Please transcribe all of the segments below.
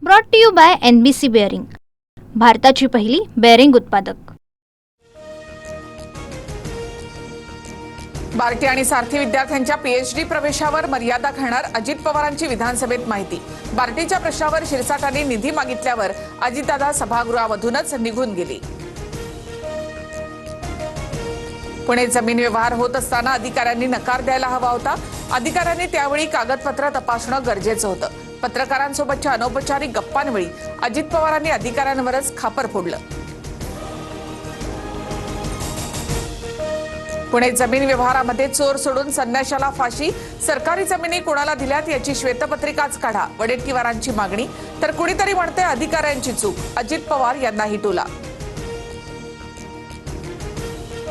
Brought to you by NBC bearing, भारताची पहिली bearing उत्पादक। बार्टी आणि सारथी विद्यार्थ्यांच्या PhD प्रवेशावर मर्यादा घालणार अजित पवारांची विधानसभेत माहिती। बार्टीच्या प्रश्नावर शिरसाटांनी निधी मागितल्यावर अजितदादा सभागृहामधूनच निघून गेले। पुणे जमीन व्यवहार होत असताना अधिकाऱ्यांनी नकार द्यायला हवा होता। अधिकाऱ्यांनी त्यावेळी कागदपत्र तपासणं गरजेचं होतं। पत्रकारांसोबतच्या अनौपचारिक गप्पांवेळी अजित पवारांनी अधिकाऱ्यांवरच खापर फोडलं। पुणे जमीन व्यवहारामध्ये चोर सोडून संन्याशाला फाशी, सरकारी जमिनी कोणाला दिल्यात याची श्वेतपत्रिकाच काढा, वडेट्टीवारांची मागणी। तर कुणीतरी म्हणते अधिकाऱ्यांची चूक, अजित पवार यांनाही टोला।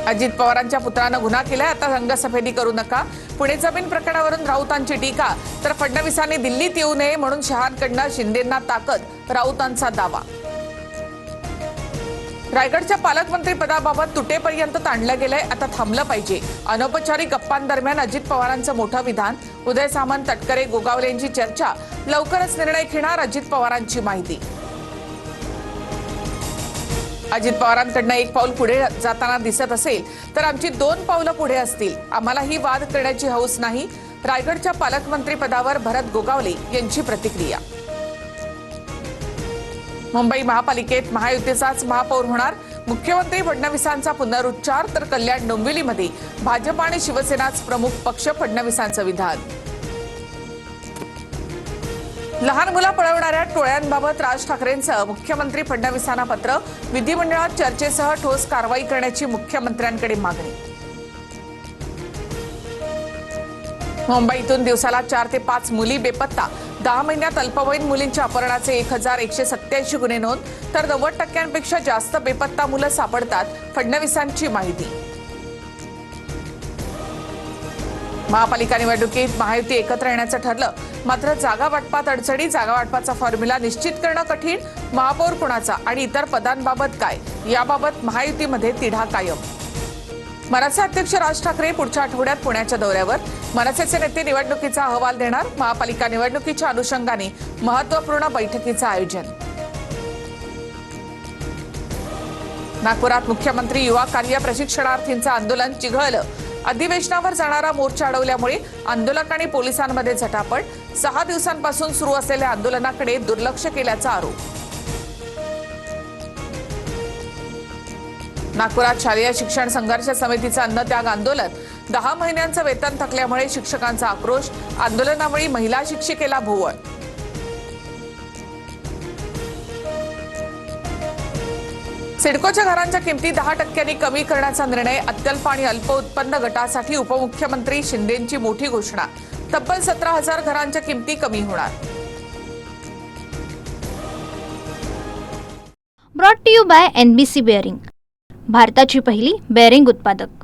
अजित पवारांच्या पुत्रानं गुन्हा केलाय, आता रंगसफेदी करू नका। पुणे जमीन प्रकरणावरून राऊतांची टीका, तर फडणवीसांनी दिल्लीत येऊ नये म्हणून शहांकडनं शिंदेंना ताकद, राऊतांचा दावा। रायगडच्या पालकमंत्री पदाबाबत तुटेपर्यंत ताणलं गेलंय, आता थांबलं पाहिजे। अनौपचारिक गप्पांदरम्यान अजित पवारांचं मोठं विधान। उदय सामंत, तटकरे, गोगावले यांची चर्चा, लवकरच निर्णय घेणार अजित पवारांची माहिती। अजित पवारांकडनं एक पाऊल पुढे जाताना दिसत असेल तर आमची 2 पावलं पुढे असतील। आम्हालाही वाद करण्याची हौस नाही, रायगडच्या पालकमंत्री पदावर भरत गोगावले यांची प्रतिक्रिया। मुंबई महापालिकेत महायुतीचाच महापौर होणार, मुख्यमंत्री फडणवीसांचा पुनरुच्चार, तर कल्याण डोंबिवलीमध्ये भाजप आणि शिवसेनाच प्रमुख पक्ष, फडणवीसांचं विधान। लहान मुलं पळवणाऱ्या टोळ्यांबाबत राज ठाकरेंचं मुख्यमंत्री फडणवीसांना पत्र, विधिमंडळात चर्चेसह ठोस कारवाई करण्याची मुख्यमंत्र्यांकडे मागणी। मुंबईतून दिवसाला 4 ते 5 मुली बेपत्ता, 10 महिन्यात अल्पवयीन मुलींच्या अपहरणाचे 1187 गुन्हे नोंद, तर 90% जास्त बेपत्ता मुलं सापडतात, फडणवीसांची माहिती। महापालिका निवडणुकीत महायुती एकत्र येण्याचं ठरलं, मात्र जागा वाटपात अडचणी, जागा वाटपाचा फॉर्म्युला निश्चित करणं कठीण, महापौर कोणाचा आणि इतर पदांबाबत काय, याबाबत महायुतीमध्ये तिढा कायम। मनसे अध्यक्ष राज ठाकरे पुढच्या आठवड्यात पुण्याच्या दौऱ्यावर, मनसेचे नेते निवडणुकीचा अहवाल देणार, महापालिका निवडणुकीच्या अनुषंगाने महत्त्वपूर्ण बैठकीचं आयोजन। नागपुरात मुख्यमंत्री युवा कार्य प्रशिक्षणार्थींचं आंदोलन चिघळलं, अधिवेशनावर जाणारा मोर्चा अडवल्यामुळे आंदोलक आणि पोलिसांमध्ये झटापट, 6 दिवसांपासून सुरू असलेल्या आंदोलनाकडे दुर्लक्ष केल्याचा आरोप। नागपुरात शालेय शिक्षण संघर्ष समितीचं अन्नत्याग आंदोलन, 10 महिन्यांचं वेतन थकल्यामुळे शिक्षकांचा आक्रोश, आंदोलनामुळे महिला शिक्षिकेला भोवळ। सिडकोच्या घरांच्या किमती 10% कमी करण्याचा निर्णय, अत्यल्प आणि अल्प उत्पन्न गटासाठी उपमुख्यमंत्री शिंदेंची मोठी घोषणा, तब्बल 17,000 घरांच्या किमती कमी होणार। Brought to you by NBC bearing, भारताची पहिली बेअरिंग उत्पादक।